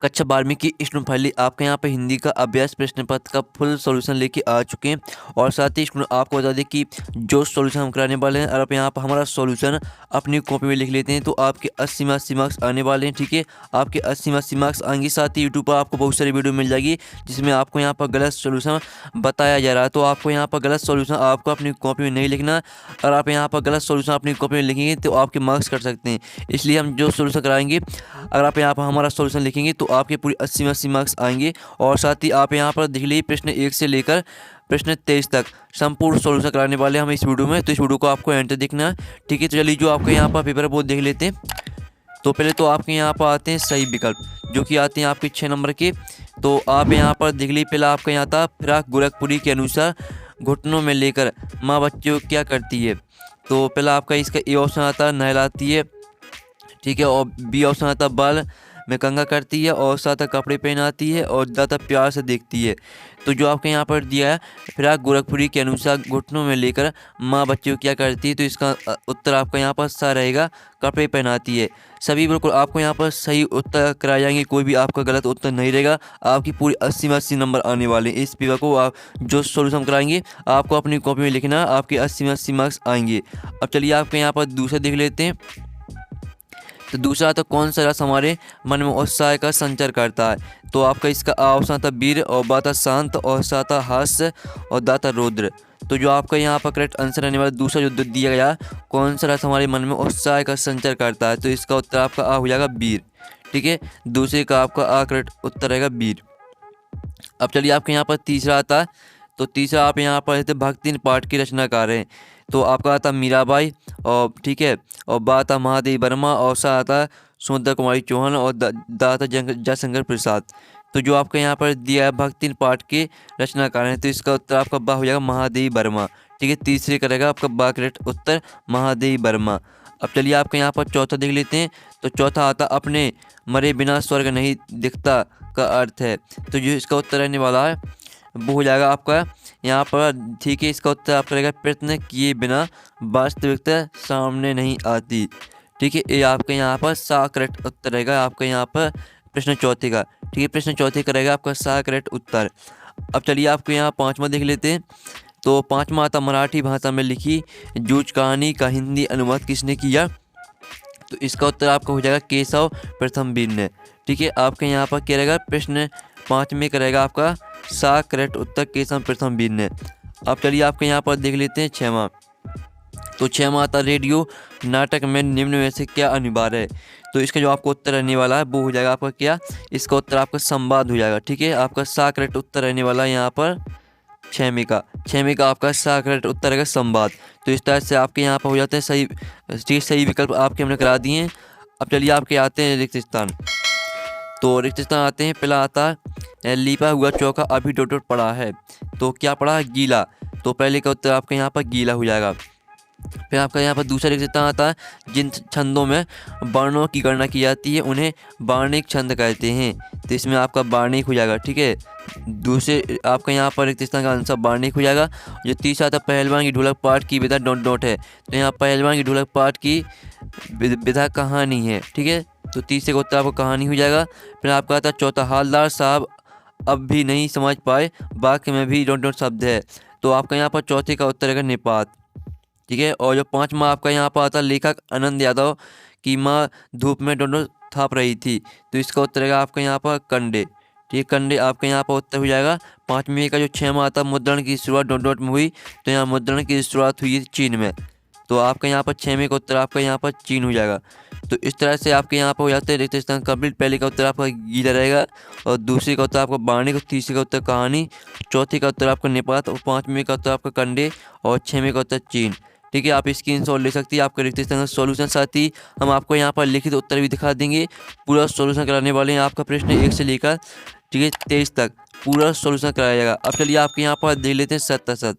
कक्षा 12वीं की स्टूडेंट आपके यहाँ पे हिंदी का अभ्यास प्रश्न पत्र का फुल सॉल्यूशन लेके आ चुके हैं। और साथ ही स्टूडेंट आपको बता दें कि जो सॉल्यूशन हम कराने वाले हैं, और आप यहाँ पर हमारा सॉल्यूशन अपनी कॉपी में लिख लेते हैं तो आपके 80 में 80 मार्क्स आने वाले हैं। ठीक है, आपके 80 में 80 मार्क्स आएंगे। साथ ही यूट्यूब पर आपको बहुत सारी वीडियो मिल जाएगी जिसमें आपको यहाँ पर गलत सॉल्यूशन बताया जा रहा है। तो आपको यहाँ पर गलत सॉल्यूशन आपको अपनी कॉपी में नहीं लिखना। अगर आप यहाँ पर गलत सॉल्यूशन अपनी कॉपी में लिखेंगे तो आपके मार्क्स कट सकते हैं। इसलिए हम जो सॉल्यूशन कराएंगे, अगर आप यहाँ पर हमारा सॉल्यूशन लिखेंगे तो आपके पूरी 80 में 80 मार्क्स आएंगे। और साथ ही आप यहाँ पर देख लीजिए प्रश्न 1 से लेकर प्रश्न 23 तक संपूर्ण सॉल्यूशन कराने वाले हम इस वीडियो में। तो इस वीडियो को आपको एंड तक देखना है। ठीक है, तो चलिए जो आपके यहाँ पर पेपर है वो देख लेते हैं। तो पहले तो आपके यहाँ पर आते हैं सही विकल्प, जो कि आते हैं आपके 6 नंबर के। तो आप यहाँ पर देख लीजिए, पहला आपका यहाँ था फिराक गोरखपुरी के अनुसार घुटनों में लेकर माँ बच्चों को क्या करती है। तो पहला आपका इसका ए ऑप्शन आता है नहलाती है। ठीक है, और बी ऑप्शन आता है बाल में कंघा करती है, और साथ कपड़े पहनाती है, और ज़्यादा प्यार से देखती है। तो जो आपके यहाँ पर दिया है फिराक गोरखपुरी के अनुसार घुटनों में लेकर माँ बच्चे को क्या करती है, तो इसका उत्तर आपका यहाँ पर सा रहेगा, कपड़े पहनाती है। सभी बिल्कुल आपको यहाँ पर सही उत्तर कराए जाएंगे, कोई भी आपका गलत उत्तर नहीं रहेगा। आपकी पूरी 80 में 80 नंबर आने वाले हैं। इस पेपर को आप जो सोल्यूशन कराएंगे आपको अपनी कॉपी में लिखना, आपके 80 में 80 मार्क्स आएंगे। अब चलिए आपके यहाँ पर दूसरा देख लेते हैं। तो दूसरा तो कौन सा रस हमारे मन में उत्साह का संचार करता है। तो आपका इसका ऑप्शन था वीर, और बाता शांत, और साता हास्य, और दाता रौद्र। तो जो आपका यहाँ पर करेक्ट आंसर आने वाला दूसरा जो दिया गया, कौन सा रस हमारे मन में उत्साह का संचार करता है, तो इसका उत्तर आपका आ हो जाएगा वीर। ठीक है, दूसरे का आपका आ करेक्ट उत्तर रहेगा वीर। अब चलिए आपके यहाँ पर तीसरा आता है। तो तीसरा आप यहाँ पर भक्ति पाठ की रचनाकार हैं। तो आपका आता मीराबाई, और ठीक है, और बा आता महादेवी वर्मा, और सा आता सुंदर कुमारी चौहान, और दा आता जयशंकर प्रसाद। तो जो आपका यहाँ पर दिया है भक्ति पाठ के रचनाकार हैं, तो इसका उत्तर आपका बा हो जाएगा महादेवी वर्मा। ठीक है, तीसरे करेगा आपका बा करेक्ट उत्तर महादेवी वर्मा। अब चलिए आपके यहाँ पर चौथा देख लेते हैं। तो चौथा आता अपने मरे बिना स्वर्ग नहीं दिखता का अर्थ है। तो जो इसका उत्तर रहने वाला है वो हो जाएगा आपका यहाँ पर, ठीक है, इसका उत्तर आपका रहेगा प्रयत्न किए बिना वास्तविकता सामने नहीं आती। ठीक है, ये आपके यहाँ पर सा करेक्ट उत्तर रहेगा आपका यहाँ पर प्रश्न चौथे का। ठीक है, प्रश्न चौथे का रहेगा आपका सा करेक्ट उत्तर। अब चलिए आपको यहाँ पाँचवा देख लेते हैं। तो पाँचवा आता मराठी भाषा में लिखी जूझ कहानी का हिंदी अनुवाद किसने किया। तो इसका उत्तर आपका हो जाएगा केशव प्रथम वीर ने। ठीक है, आपके यहाँ पर क्या रहेगा प्रश्न 5 में करेगा आपका सा करेक्ट उत्तर केशव प्रथम वीर ने। अब चलिए आपके यहाँ पर देख लेते हैं छठवां। तो छठवां आता रेडियो नाटक में निम्न में से क्या अनिवार्य है। तो इसका जो आपको उत्तर रहने वाला है वो हो जाएगा आपका क्या, इसका उत्तर आपका संवाद हो जाएगा। ठीक है, आपका सा करेक्ट उत्तर रहने वाला है यहाँ पर छठवीं का आपका सा करेक्ट उत्तर रहेगा संवाद। तो इस तरह से आपके यहाँ पर हो जाते हैं सही विकल्प आपके हमने करा दिए हैं। अब चलिए आपके आते हैं रिक्त स्थान। तो रिक्त स्थान आते हैं, पहला आता है लिपा हुआ चौका अभी डॉट डॉट पड़ा है। तो क्या पड़ा है, गीला। तो पहले का उत्तर आपके यहाँ पर गीला हो जाएगा। फिर आपका यहाँ पर दूसरा रिक्त स्थान आता है जिन छंदों में वर्णों की गणना की जाती है उन्हें वार्णिक छंद कहते हैं। तो इसमें आपका वार्णिक हो जाएगा। ठीक है, दूसरे आपका यहाँ पर रिक्त स्थान का आंसर वार्णिक हो जाएगा। जो तीसरा था पहलवान की ढोलक पाठ की विधा डॉट डॉट है। तो यहाँ पहलवान की ढोलक पाठ की विधा कहानी है। ठीक है, तो तीसरे का उत्तर आपको कहानी हो जाएगा। फिर आपका आता है चौथा हालदार साहब अब भी नहीं समझ पाए वाक्य में भी डॉट डॉट शब्द है। तो आपका यहाँ पर चौथे का उत्तर रहेगा निपात। ठीक है, और जो पाँचवा आपका यहाँ पर आता है लेखक आनंद यादव की माँ धूप में डॉट डॉट थाप रही थी। तो इसका उत्तर रहेगा आपका यहाँ पर कंडे। ठीक है, कंडे आपका यहाँ पर उत्तर हो जाएगा। पाँचवें का जो छठवां आता मुद्रण की शुरुआत डॉट डॉट में हुई। तो यहाँ मुद्रण की शुरुआत हुई चीन में। तो आपका यहाँ पर छठवें का उत्तर आपका यहाँ पर चीन हो जाएगा। तो इस तरह से आपके यहाँ पर हो जाते हैं रिक्त स्थान कंप्लीट। पहले का उत्तर आपका गीला रहेगा, और दूसरे का उत्तर आपका वार्णिक, और तीसरे का उत्तर कहानी, चौथे का उत्तर आपका निपात, और पाँचवें का उत्तर आपका कंडे, और छठवें का उत्तर चीन। ठीक है, आप स्क्रीनशॉट ले सकती है आपका रिक्त स्थान का सॉल्यूशन। साथ ही हम आपको यहाँ पर लिखित उत्तर भी दिखा देंगे। पूरा सॉल्यूशन कराने वाले हैं आपका प्रश्न 1 से लेकर, ठीक है, 23 तक पूरा सॉल्यूशन कराया जाएगा। अब चलिए आपके यहाँ पर देख लेते हैं सत असत।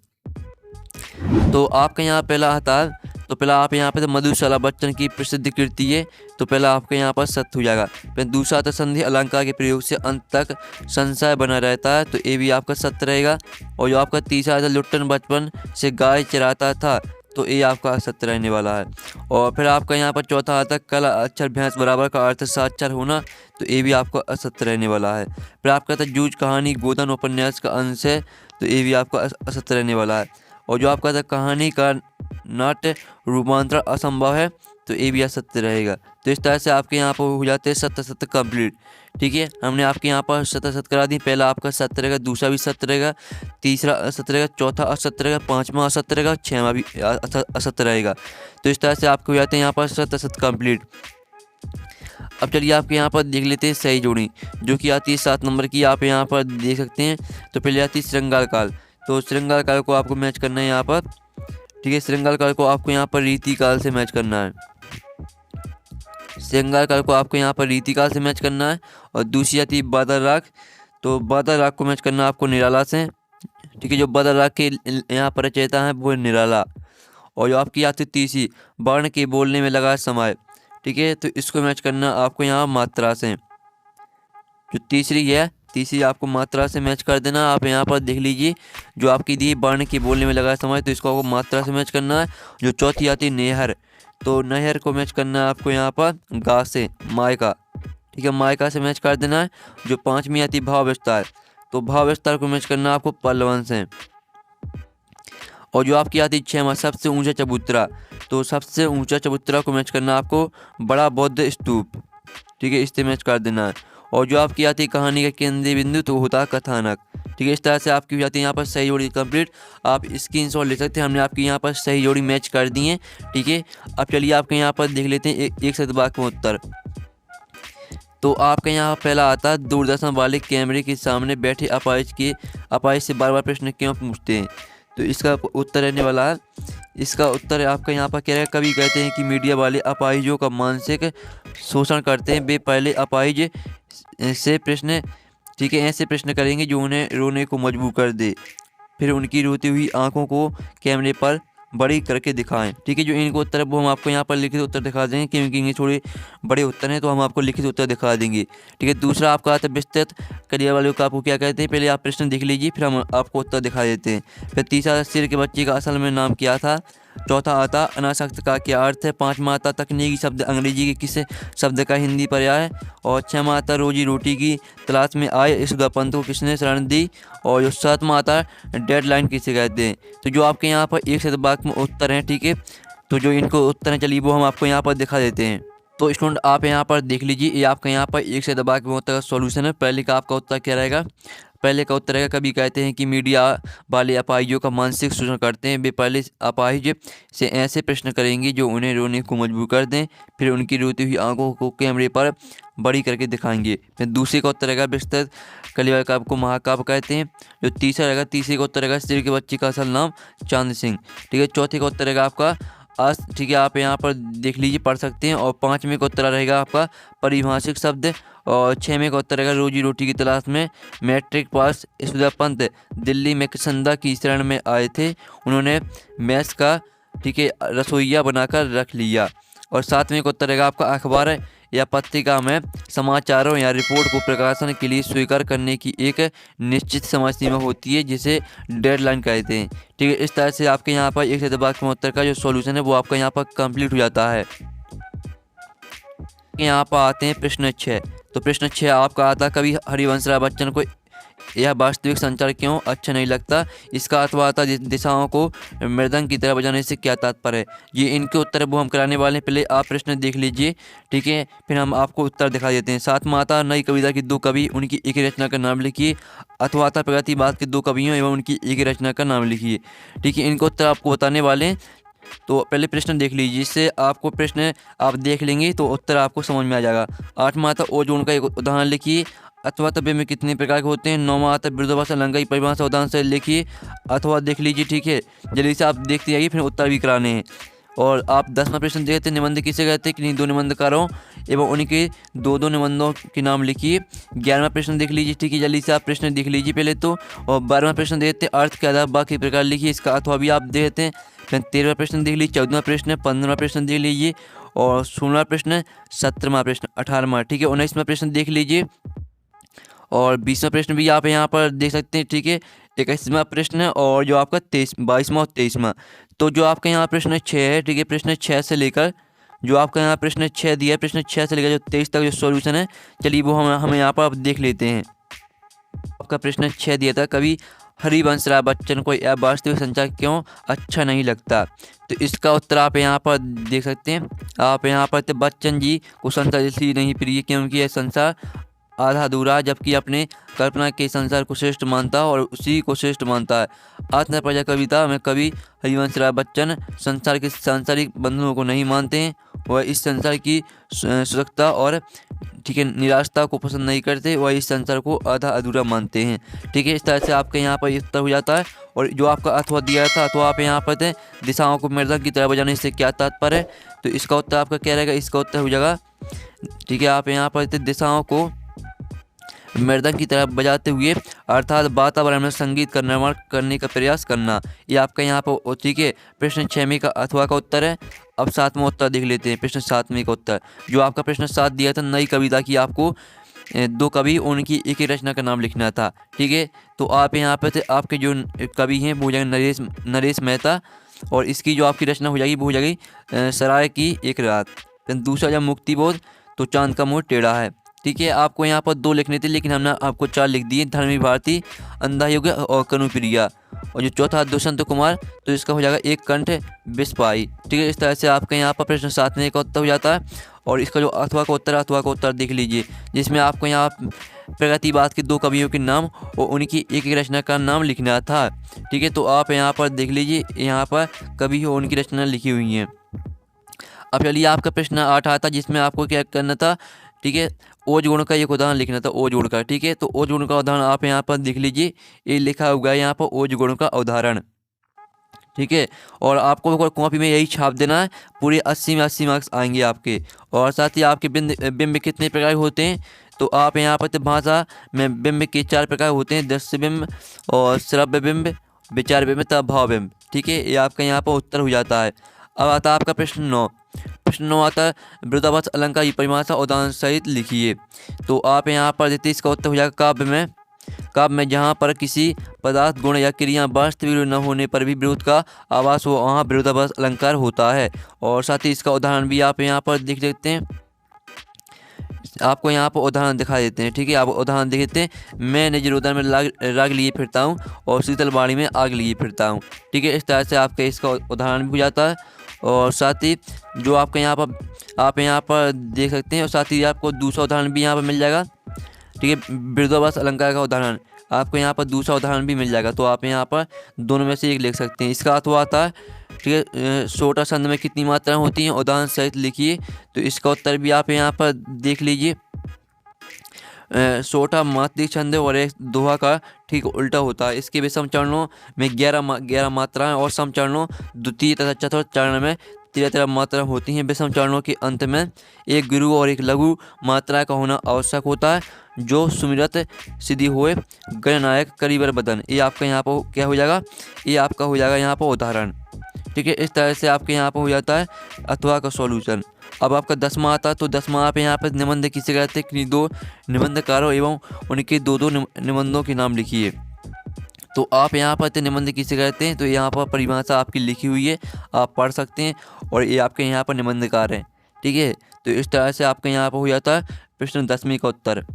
तो आपका यहाँ पहला आता है, तो पहला आप यहाँ पे तो मधुशाला बच्चन की प्रसिद्ध कृति है। तो पहला आपके यहाँ पर सत्य हो जाएगा। फिर दूसरा आता संधि अलंकार के प्रयोग से अंत तक संशय बना रहता है। तो ये भी आपका सत्य रहेगा। और जो आपका तीसरा आता लुट्टन बचपन से गाय चराता था। तो ये आपका असत्य रहने वाला है। और फिर आपका यहाँ पर चौथा आता है कल अक्षर भैंस बराबर का अर्थ साक्षर होना, तो ये भी आपका असत्य रहने वाला है। फिर आपका आता है जूझ कहानी गोधन उपन्यास का अंश है, तो ये भी आपका असत्य रहने वाला है। और जो आपका था कहानी का नाट्य रूपांतरण असंभव है, तो ये भी असत्य रहेगा। तो इस तरह से आपके यहाँ पर हो जाते हैं सत्य सत्य कंप्लीट। ठीक है, हमने आपके यहाँ पर सत्य सत्य करा दी। पहला आपका सत्य रहेगा, दूसरा भी सत्य रहेगा, तीसरा असत्य रहेगा, चौथा असत्य रहेगा, पांचवा असत्य रहेगा, छठवां भी असत्य रहेगा। तो इस तरह से आपके हो जाते हैं यहाँ पर सत्य सत्य कंप्लीट। अब चलिए आपके यहाँ पर देख लेते हैं सही जोड़ी, जो कि आती है 7 नंबर की, आप यहाँ पर देख सकते हैं। तो पहले आती है श्रृंगार काल। तो श्रृंगार काल को आपको मैच करना है यहाँ पर। ठीक है, श्रृंगार काल को आपको यहाँ पर रीति काल से मैच करना है। श्रृंगार काल को आपको यहाँ पर रीति काल से मैच करना है। और दूसरी आती है बादल राग। तो बादल राग को मैच करना है आपको निराला से। ठीक है, जो बादल राग के यहाँ पर रचयिता है वो है निराला। और जो आपकी आती है तीसरी वर्ण के बोलने में लगा समय। ठीक है, तो इसको मैच करना आपको यहाँ मात्रा से। जो तीसरी है, तीसरी आपको मात्रा से मैच कर देना। आप यहाँ पर देख लीजिए, जो आपकी दी वर्ण के बोलने में लगा समय, तो इसको आपको मात्रा से मैच करना है। जो चौथी आती है नेहर, तो नहर को मैच करना है आपको यहाँ पर गा से मायका। ठीक है, मायका से मैच कर देना है। जो पांचवी आती है भाव विस्तार, तो भाव विस्तार को मैच करना है आपको पल्लवन से। और जो आपकी आती है छठवां सबसे ऊंचा चबूतरा, तो सबसे ऊंचा चबूतरा को मैच करना है आपको बड़ा बौद्ध स्तूप। ठीक है, इससे मैच कर देना है। और जो आपकी आती है कहानी का केंद्रीय बिंदु, तो होता है कथानक। ठीक है, इस तरह से आपकी हो जाती है यहाँ पर सही जोड़ी कंप्लीट। आप स्क्रीनशॉट ले सकते हैं, हमने आपकी यहाँ पर सही जोड़ी मैच कर दी है। ठीक है, अब चलिए आपके यहाँ पर देख लेते हैं एक शब्द वाक्य में उत्तर। तो आपके यहाँ पहला आता है दूरदर्शन वाले कैमरे के सामने बैठे अपाहिज से बार बार प्रश्न क्यों पूछते हैं। तो इसका उत्तर रहने वाला है, इसका उत्तर आपका यहाँ पर क्या रहेगा। कभी कहते हैं कि मीडिया वाले अपाहिजों का मानसिक शोषण करते हैं। वे पहले अपाहिज से प्रश्न, ठीक है, ऐसे प्रश्न करेंगे जो उन्हें रोने को मजबूर कर दे। फिर उनकी रोती हुई आंखों को कैमरे पर बड़ी करके दिखाएं। ठीक है, जो इनको उत्तर है वो हम आपको यहाँ पर लिखित उत्तर दिखा देंगे, क्योंकि इनके थोड़े बड़े उत्तर हैं, तो हम आपको लिखित उत्तर दिखा देंगे। ठीक है, दूसरा आपका आता है विस्तृत करियर वाले को आपको क्या कहते हैं। पहले आप प्रश्न देख लीजिए, फिर हम आपको उत्तर दिखा देते हैं। फिर तीसरा सिर के बच्चे का असल में नाम क्या था। चौथा आता अनासक्त का क्या अर्थ है। पांचवा आता तकनीकी शब्द अंग्रेजी के किस शब्द का हिंदी पर्याय। और छठवां आता रोजी रोटी की तलाश में आए इस पंथ को किसने शरण दी। और जो सातवां आता डेडलाइन किसे कहते हैं। तो जो आपके यहाँ पर एक शब्द वाक्य में उत्तर हैं, ठीक है, तो जो इनको उत्तर हैं चलिए वो हम आपको यहाँ पर दिखा देते हैं। तो स्टूडेंट आप यहाँ पर देख लीजिए, ये आपका यहाँ पर एक शब्द वाक्य में उत्तर का सॉल्यूशन है। पहले का आपका उत्तर क्या रहेगा। पहले का उत्तर रहेगा कभी कहते हैं कि मीडिया वाले अपाहिजों का मानसिक शोषण करते हैं। वे पहले अपाहिज से ऐसे प्रश्न करेंगे जो उन्हें रोने को मजबूर कर दें। फिर उनकी रोती हुई आंखों को कैमरे पर बड़ी करके दिखाएंगे। फिर दूसरे का उत्तर रहेगा विस्तृत कलिवार काव्य को महाकाव्य कहते हैं। जो तीसरा रहेगा, तीसरे का उत्तर रहेगा सिर के बच्चे का असल नाम चांद सिंह। ठीक है, चौथे का उत्तर रहेगा आपका ठीक है, आप यहाँ पर देख लीजिए, पढ़ सकते हैं। और पाँचवें का उत्तर रहेगा आपका परिभाषिक शब्द। और छवें का उत्तर रहेगा रोजी रोटी की तलाश में मैट्रिक पास ईश्वर पंत दिल्ली में किसंदा की शरण में आए थे। उन्होंने मैस का, ठीक है, रसोइया बनाकर रख लिया। और सातवें का उत्तर रहेगा आपका अखबार या पत्रिका में समाचारों या रिपोर्ट को प्रकाशन के लिए स्वीकार करने की एक निश्चित समय सीमा होती है, जिसे डेडलाइन कहते हैं। ठीक है, इस तरह से आपके यहाँ पर एक शब्द वाक्य में उत्तर का जो सॉल्यूशन है वो आपका यहाँ पर कंप्लीट हो जाता है। यहाँ पर आते हैं प्रश्न 6। तो प्रश्न 6 आपका आता कभी हरिवंश राय बच्चन को यह वास्तविक संचार क्यों अच्छा नहीं लगता। इसका अथवा आता दिशाओं को मृदंग की तरह बजाने से क्या तात्पर्य है। ये इनके उत्तर वो हम कराने वाले हैं। पहले आप प्रश्न देख लीजिए, ठीक है, फिर हम आपको उत्तर दिखा देते हैं। सातवां आता नई कविता के 2 कवि, उनकी एक रचना का नाम लिखिए। अथवा आता प्रगतिवाद के 2 कवियों एवं उनकी एक रचना का नाम लिखिए। ठीक है, इनको उत्तर आपको बताने वाले हैं। तो पहले प्रश्न देख लीजिए, जिससे आपको प्रश्न आप देख लेंगे तो उत्तर आपको समझ में आ जाएगा। आठवां आता ओजोन का एक उदाहरण लिखिए। अथवा तब्य में कितने प्रकार के होते हैं। नौवां आता विरोधाभास लंगाई परिभाषा उदाहरण से लिखिए। अथवा देख लीजिए, ठीक है, जल्दी से आप देखते जाइए, फिर उत्तर भी कराने हैं। और आप 10वां प्रश्न देखते हैं निबंध किसे कहते हैं। कि दो निबंधकारों एवं उनके 2 निबंधों के नाम लिखिए। 11वां प्रश्न देख लीजिए, ठीक है, जल्दी से आप प्रश्न देख लीजिए पहले तो। और 12वां प्रश्न देखते हैं अर्थ के आधार बाकी प्रकार लिखिए, इसका अथवा भी आप देखते हैं। फिर 13वां प्रश्न देख लीजिए, 14वां प्रश्न, 15वां प्रश्न देख लीजिए, और 16वां प्रश्न, 17वां प्रश्न, 18वां, ठीक है, 19वां प्रश्न देख लीजिए, और 20वां प्रश्न भी आप यहाँ पर देख सकते हैं। ठीक है, 21वां प्रश्न और जो आपका 22वां और 23वां। तो जो आपका यहाँ प्रश्न 6 है, ठीक है, प्रश्न 6 से लेकर जो आपका यहाँ प्रश्न 6 दिया है, प्रश्न 6 से लेकर जो 23 तक जो सॉल्यूशन है, चलिए वो हम यहाँ पर अब देख लेते हैं। आपका प्रश्न 6 दिया था, कभी हरिवंश राय बच्चन को यह वास्तविक संसार क्यों अच्छा नहीं लगता। तो इसका उत्तर आप यहाँ पर देख सकते हैं। आप यहाँ पर तो बच्चन जी को संसार इसलिए नहीं प्रिय क्योंकि यह संसार आधा अधूरा, जबकि अपने कल्पना के संसार को श्रेष्ठ मानता और उसी को श्रेष्ठ मानता है। आत्मप्रजा कविता में कवि हरिवंश राय बच्चन संसार के सांसारिक बंधनों को नहीं मानते हैं। वह इस संसार की सुरक्षता और, ठीक है, निराशता को पसंद नहीं करते। वह इस संसार को आधा अधूरा मानते हैं। ठीक है, इस तरह से आपके यहाँ पर उत्तर हो जाता है। और जो आपका अथवा दिया था, तो आप यहाँ पर थे दिशाओं को मृदंग की तरह बजाने से क्या तात्पर्य है। तो इसका उत्तर आपका क्या रहेगा, इसका उत्तर हो जाएगा, ठीक है, आप यहाँ पर थे दिशाओं को मृदंग की तरह बजाते हुए, अर्थात वातावरण में संगीत का निर्माण करने का प्रयास करना। ये आपका यहाँ पर, ठीक है, प्रश्न 6वें का अथवा का उत्तर है। अब 7वां उत्तर देख लेते हैं, प्रश्न 7वें का उत्तर। जो आपका प्रश्न 7 दिया था, नई कविता की आपको 2 कवि उनकी एक ही रचना का नाम लिखना था। ठीक है, तो आप यहाँ पे थे, आपके जो कवि हैं वो हो जाएंगे नरेश मेहता, और इसकी जो आपकी रचना हो जाएगी वो हो जाएगी सराय की एक रात। दूसरा जब मुक्तिबोध, तो चांद का मुंह टेढ़ा है। ठीक है, आपको यहाँ पर 2 लिखने थे, लेकिन हमने आपको 4 लिख दिए, धर्मी भारती, अंधा युग और कनुप्रिया। और जो चौथा दुष्यंत कुमार, तो इसका हो जाएगा एक कंठ बिस्पाई। ठीक है, इस तरह से आपके यहाँ पर प्रश्न 7वें का उत्तर हो जाता है। और इसका जो अथवा का उत्तर देख लीजिए, जिसमें आपको यहाँ प्रगतिवाद के 2 कवियों के नाम और उनकी एक रचना का नाम लिखना था। ठीक है, तो आप यहाँ पर देख लीजिए, यहाँ पर कवि और उनकी रचना लिखी हुई हैं। अब चलिए आपका प्रश्न 8 आता, जिसमें आपको क्या करना था, ठीक है, ओज गुण का एक उदाहरण लिखना था, ओज गुण का। ठीक है, तो ओज गुण का उदाहरण आप यहाँ पर देख लीजिए, ये लिखा हुआ है यहाँ पर ओज गुण का उदाहरण। ठीक है, और आपको कॉपी में यही छाप देना है, पूरे 80 में 80 मार्क्स आएंगे आपके। और साथ ही आपके बिंब कितने प्रकार होते हैं, तो आप यहाँ पर भाषा में बिंब के 4 प्रकार होते हैं, दृश्य बिंब और श्रव्य बिंब, विचार बिंब तथा भाव बिंब। ठीक है, ये आपका यहाँ पर उत्तर हो जाता है। अब आता है आपका प्रश्न 9। प्रश्न 9 आता है, विरोधाभास अलंकार की परिभाषा उदाहरण सहित लिखिए। तो आप यहाँ पर देते, इसका उत्तर हो जाएगा काव्य में जहाँ पर किसी पदार्थ, गुण या क्रिया वास्तविक न होने पर भी विरोध का आभास हो, वहाँ विरोधाभास अलंकार होता है। और साथ ही इसका उदाहरण भी आप यहाँ पर देख सकते हैं, आपको यहाँ पर उदाहरण दिखा देते हैं। ठीक है, आप उदाहरण देख लेते हैं, मैं निज रोदन में राग लिए फिरता हूँ और शीतल बाड़ी में आग लिए फिरता हूँ। ठीक है, इस तरह से आपका इसका उदाहरण भी हो जाता है। और साथ ही जो आपका यहाँ पर आप यहाँ पर देख सकते हैं, और साथ ही आपको दूसरा उदाहरण भी यहाँ पर मिल जाएगा। ठीक है, विरोधाभास अलंकार का उदाहरण आपको यहाँ पर दूसरा उदाहरण भी मिल जाएगा। तो आप यहाँ पर दोनों में से एक लिख सकते हैं। इसका अथवा आता है, ठीक है, छोटा छंद में कितनी मात्राएं होती हैं, उदाहरण सहित लिखिए। तो इसका उत्तर भी आप यहाँ पर देख लीजिए, छोटा मात्रिक छंद और एक दोहा का ठीक उल्टा होता है। इसके विषम चरणों में 11 मात्राएं और सम चरणों द्वितीय तथा चतुर्थ चरण में 13 मात्राएं होती हैं। विषम चरणों के अंत में एक गुरु और एक लघु मात्रा का होना आवश्यक होता है, जो सुमिरत सिद्धि हुए गणनायक करीबर बदन। ये आपका यहाँ पर क्या हो जाएगा, ये आपका हो जाएगा यहाँ पर उदाहरण। ठीक है, इस तरह से आपके यहाँ पर हो जाता है अथवा का सॉल्यूशन। अब आपका 10वां आता है, तो 10वां आप यहाँ पर निबंध किसे कहते हैं, कि 2 निबंधकारों एवं उनके 2 निबंधों के नाम लिखिए। तो आप यहाँ पर निबंध किसे कहते हैं, तो यहाँ पर परिभाषा आपकी लिखी हुई है, आप पढ़ सकते हैं। और ये आपके यहाँ पर निबंधकार हैं। ठीक है, तो इस तरह से आपके यहाँ पर हो जाता है प्रश्न 10वें का उत्तर।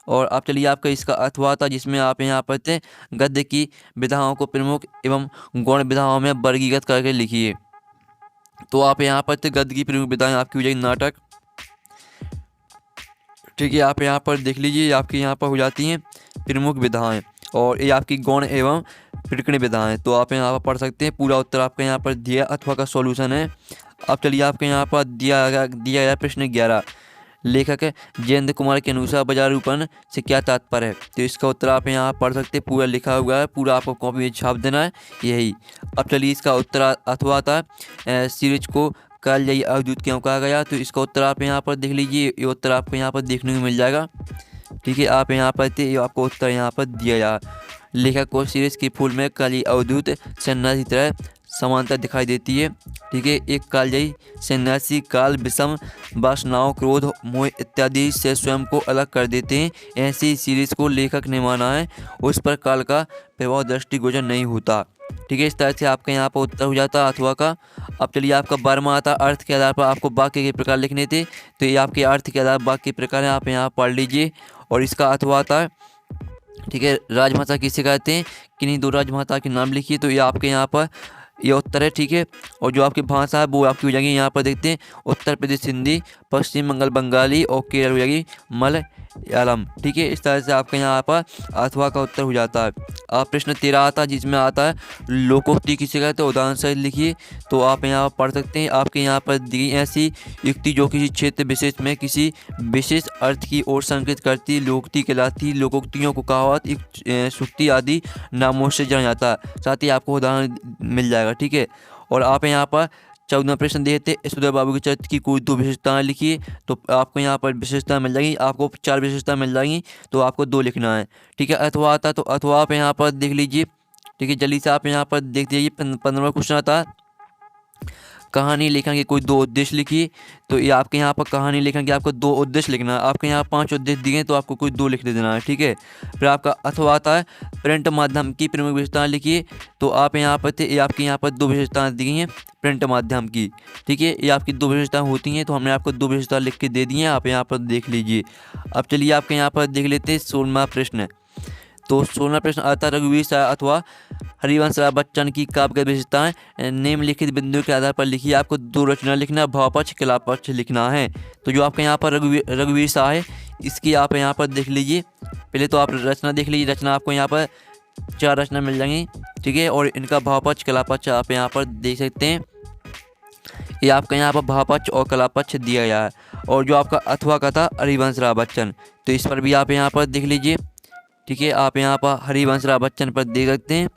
और आप चलिए आपका इसका अथवा था, जिसमें आप यहाँ पर थे गद्य की विधाओं को प्रमुख एवं गौण विधाओं में वर्गीकृत करके लिखिए। तो आप यहाँ पर थे गद्य की प्रमुख विधाएं आपकी हो जाएगी नाटक। ठीक है, आप यहाँ पर देख लीजिए, आपके यहाँ पर हो जाती हैं प्रमुख विधाएं, और ये आपकी गौण एवं प्रकरण विधाएं। तो आप यहाँ पर पढ़ सकते हैं। पूरा उत्तर आपके यहाँ पर दिया अथवा का सॉल्यूशन है। अब चलिए आपके यहाँ पर दिया गया प्रश्न 11, लेखक जयेंद्र कुमार के अनुसार बाजारूपण से क्या तात्पर्य है। तो इसका उत्तर आप यहाँ पढ़ सकते हैं, पूरा लिखा हुआ है, पूरा आपको कॉपी में छाप देना है यही। अब चलिए इसका उत्तर अथवा आता है, सीरीज को कालजयी अवधूत क्यों कहा गया। तो इसका उत्तर आप यहाँ पर देख लीजिए, ये उत्तर आपको यहाँ पर देखने को मिल जाएगा। ठीक है, आप यहाँ पर आपको उत्तर यहाँ पर दिया जाए, लेखक को सीरीज के फूल में काली अवधूत सन्ना की तरह समानता दिखाई देती है। ठीक है, एक कालजयी सन्यासी काल, विषम वासनाओं, क्रोध, मोह इत्यादि से स्वयं को अलग कर देते हैं। ऐसी सीरीज को लेखक ने माना है उस पर काल का प्रभाव दृष्टिगोचर नहीं होता। ठीक है, इस तरह से आपका यहाँ पर उत्तर हो जाता है अथवा का। अब चलिए आपका 12वां आता अर्थ के आधार पर आपको वाक्य के प्रकार लिखने थे, तो ये आपके अर्थ के आधार पर वाक्य के प्रकार है, आप यहाँ पढ़ लीजिए। और इसका अथवा आता है। ठीक है, राजभाषा किसे कहते हैं, किन्हीं दो राजभाषा के नाम लिखिए, तो ये आपके यहाँ पर ये उत्तर है। ठीक है, और जो आपकी भाषा है वो आपकी हो जाएगी, यहाँ पर देखते हैं उत्तर प्रदेश हिंदी, पश्चिम बंगाल बंगाली और केरल हो जाएगी मलयालम। ठीक है, इस तरह से आपका यहाँ पर अथवा का उत्तर हो जाता है। आप प्रश्न 13 आता है जिसमें आता है लोकोक्ति किसे कहते हैं, उदाहरण सहित लिखिए। तो आप यहाँ पर पढ़ सकते हैं, आपके यहाँ पर दी ऐसी युक्ति जो किसी क्षेत्र विशेष में किसी विशेष अर्थ की ओर संकेत करती लोकोक्ति कहलाती। लोकोक्तियों को कहावत, सूक्ति आदि नामों से जाना जाता है। साथ ही आपको उदाहरण मिल जाएगा। ठीक है, और आप यहाँ पर 14वां प्रश्न देते यशोधर बाबू के चरित्र की कोई दो विशेषताएं लिखिए। तो आपको यहाँ पर विशेषताएं मिल जाएंगी, आपको 4 विशेषताएं मिल जाएंगी, तो आपको 2 लिखना है। ठीक है, अथवा आता तो अथवा आप यहाँ पर देख लीजिए। ठीक है, जल्दी से आप यहाँ पर देख लीजिए। 15वां क्वेश्चन आता है कहानी लेखन के कोई 2 उद्देश्य लिखिए। तो ये आपके यहाँ पर कहानी लेखन के आपको 2 उद्देश्य लिखना है। आपके यहाँ 5 उद्देश्य दिए हैं, तो आपको कोई 2 लिख देना है। ठीक है, फिर आपका अथवा आता है प्रिंट माध्यम की प्रमुख विशेषताएं लिखिए। तो आप यहाँ पर थे, ये आपके यहाँ पर 2 विशेषताएं दी हैं प्रिंट माध्यम की। ठीक है, ये आपकी 2 विशेषताएं होती हैं, तो हमने आपको 2 विशेषताएं लिख के दे दी हैं, आप यहाँ पर देख लीजिए। अब चलिए आपके यहाँ पर देख लेते हैं 16वां प्रश्न। तो 16वां प्रश्न आता है रघुवीर शाह अथवा हरिवंश राय बच्चन की काव्य विशेषताएं निम्नलिखित बिंदु के आधार पर लिखिए। आपको 2 रचना लिखना, भावपक्ष कलापक्ष लिखना है। तो जो आपके यहाँ पर रघुवीर शाह है, इसकी आप यहाँ पर देख लीजिए। पहले तो आप रचना देख लीजिए, रचना आपको यहाँ पर 4 रचना मिल जाएंगी। ठीक है, और इनका भावपक्ष कलापक्ष आप यहाँ पर देख सकते हैं। ये आपका यहाँ पर भावपक्ष और कलापक्ष दिया गया है। और जो आपका अथवा का था हरिवंश राय बच्चन, तो इस पर भी आप यहाँ पर देख लीजिए। ठीक है, आप यहाँ पर हरिवंश राय बच्चन पर देख सकते हैं,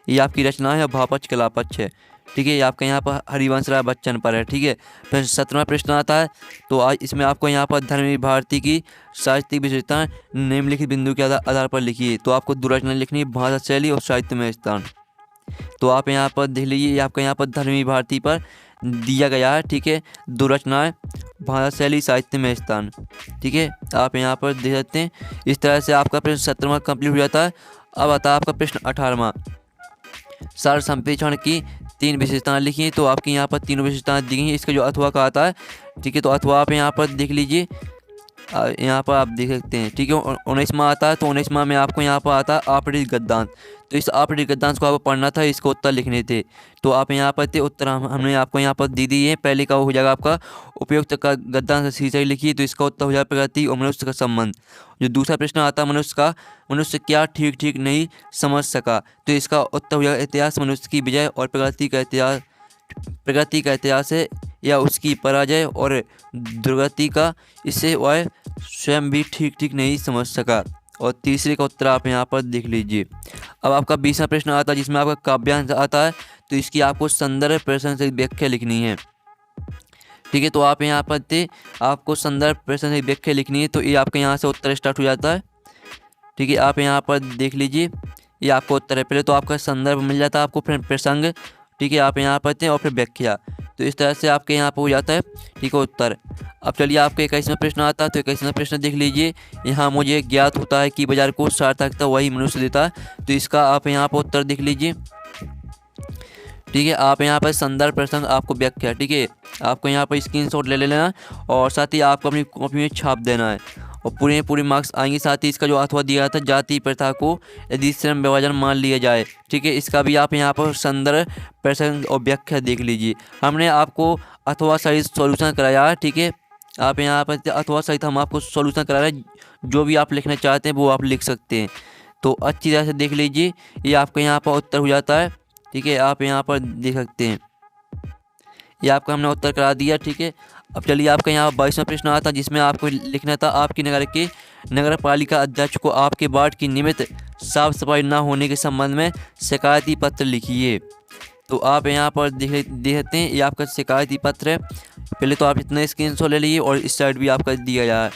ये आपकी रचना है, भावपक्ष कलापक्ष है। ठीक है, ये आपका यहाँ पर हरिवंश राय बच्चन पर है। ठीक है, फिर 17वां प्रश्न आता है। तो आज इसमें आपको यहाँ पर धर्मवीर भारती की साहित्यिक विशेषताएं निम्नलिखित बिंदु के आधार पर लिखिए। तो आपको 2 रचना लिखनी है, भाषा शैली और साहित्य में स्थान। तो आप यहाँ पर देख लीजिए, ये आपका यहाँ पर धर्मवीर भारती पर दिया गया है। ठीक है, 2 रचनाएं, भाषा शैली, साहित्य में स्थान। ठीक है, आप यहाँ पर देख सकते हैं। इस तरह से आपका प्रश्न 17वां कंप्लीट हो जाता है। अब आता है आपका प्रश्न 18वां, सार संप्रेषण की 3 विशेषताएं लिखिए। तो आपकी यहाँ पर 3 विशेषताएं दी गई हैं। इसका जो अथवा का आता है, ठीक है, तो अथवा आप यहाँ पर देख लीजिए, यहाँ पर आप देख सकते हैं। ठीक है, 19वां आता है। तो 19वां में आपको यहाँ पर आता है आपरित गद्यांश। तो इस आपरित गद्यांश को आपको पढ़ना था, इसको उत्तर लिखने थे। तो आप यहाँ पर थे, उत्तर हमने आपको यहाँ पर दी दी है। पहले का हो जाएगा आपका उपयुक्त का गद्यांश शीर्षक लिखिए। तो इसका उत्तर हो जाएगा प्रकृति और मनुष्य का संबंध। जो दूसरा प्रश्न आता है मनुष्य क्या ठीक ठीक नहीं समझ सका। तो इसका उत्तर हो जाएगा इतिहास मनुष्य की विजय और प्रगति का इतिहास है या उसकी पराजय और दुर्गति का, इससे वह स्वयं भी ठीक ठीक नहीं समझ सका। और तीसरे का उत्तर आप यहाँ पर देख लीजिए। अब आपका 20वां प्रश्न आता है जिसमें आपका काव्यांश आता है। तो इसकी आपको संदर्भ प्रश्न से व्याख्या लिखनी है। ठीक है, तो आप यहाँ पर थे, आपको संदर्भ प्रश्न से व्याख्या लिखनी है। तो ये आपके यहाँ से उत्तर स्टार्ट हो जाता है। ठीक है, आप यहाँ पर देख लीजिए, ये आपको उत्तर है। पहले तो आपका संदर्भ मिल जाता है आपको, फिर प्रसंग। ठीक है, आप यहाँ पर थे और फिर व्याख्या। तो इस तरह से आपके यहाँ पर हो जाता है। ठीक है, उत्तर। अब चलिए आपका 21वां प्रश्न आता है। तो 21वां प्रश्न देख लीजिए, यहाँ मुझे ज्ञात होता है कि बाजार को सार्थकता वही मनुष्य देता है। तो इसका आप यहाँ पर उत्तर देख लीजिए। ठीक है, आप यहाँ पर संदर्भ प्रसंग आपको व्याख्या। ठीक है, आपको यहाँ पर स्क्रीनशॉट ले लेना और साथ ही आपको अपनी कॉपी में छाप देना है और पूरे मार्क्स आएंगे। साथ ही इसका जो अथवा दिया था जाति प्रथा को यदि श्रम विभाजन मान लिया जाए। ठीक है, इसका भी आप यहाँ पर संदर्भ प्रसंग और व्याख्या देख लीजिए। हमने आपको अथवा सहित सॉल्यूशन कराया है। ठीक है, आप यहाँ पर अथवा सहित हम आपको सॉल्यूशन करा रहे हैं, जो भी आप लिखना चाहते हैं वो आप लिख सकते हैं। तो अच्छी तरह से देख लीजिए, ये आपका यहाँ पर उत्तर हो जाता है। ठीक है, आप यहाँ पर देख सकते हैं, ये आपका हमने उत्तर करा दिया। ठीक है, अब चलिए आपका यहाँ 22वां प्रश्न आता है जिसमें आपको लिखना था आपकी नगर के नगर पालिका अध्यक्ष को आपके वार्ड की नियमित साफ सफाई न होने के संबंध में शिकायती पत्र लिखिए। तो आप यहाँ पर देख सकते हैं, ये आपका शिकायती पत्र है। पहले तो आप इतना स्क्रीनशॉट ले लीजिए और इस साइड भी आपका दिया गया है।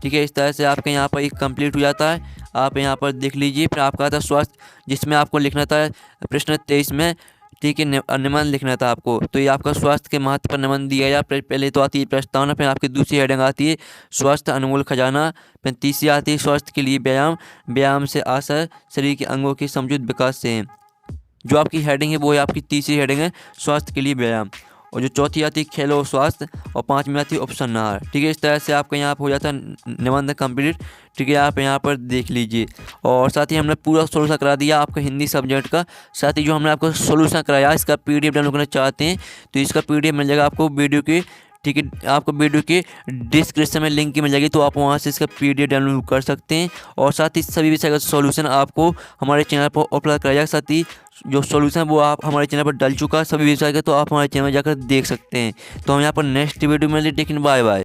ठीक है, इस तरह से आपका यहाँ पर एक कंप्लीट हो जाता है। आप यहाँ पर देख लीजिए। फिर आपका आता स्वास्थ्य, जिसमें आपको लिखना था प्रश्न 23 में ठीक है, निबंध लिखना था आपको। तो ये आपका स्वास्थ्य के महत्व पर निबंध दिया गया। पहले तो आती है प्रस्तावना, फिर आपकी दूसरी हेडिंग आती है स्वास्थ्य अनमोल खजाना, फिर तीसरी आती है स्वास्थ्य के लिए व्यायाम, व्यायाम से आशा शरीर के अंगों के समृद्ध विकास से है। जो आपकी हेडिंग है वो है आपकी तीसरी हेडिंग है स्वास्थ्य के लिए व्यायाम। और जो चौथी आती है खेल और स्वास्थ्य, और पाँचवीं आती है उपसंहार। ठीक है, इस तरह से आपका यहाँ पर हो जाता है निबंध कंप्लीट। ठीक है, आप यहाँ पर देख लीजिए। और साथ ही हमने पूरा सोल्यूशन करा दिया आपका हिंदी सब्जेक्ट का। साथ ही जो हमने आपको सोल्यूशन कराया इसका PDF डाउनलोड करना चाहते हैं तो इसका PDF मिल जाएगा आपको वीडियो के। ठीक है, आपको वीडियो के डिस्क्रिप्शन में लिंक मिल जाएगी, तो आप वहाँ से इसका PDF डाउनलोड कर सकते हैं। और साथ ही सभी विषय का सोल्यूशन आपको हमारे चैनल पर उपलब्ध कराया जाएगा। साथ ही जो सोल्यूशन वो आप हमारे चैनल पर डल चुका है सभी विषय का, तो आप हमारे चैनल में जाकर देख सकते हैं। तो हम यहाँ पर नेक्स्ट वीडियो में लेकिन बाय बाय।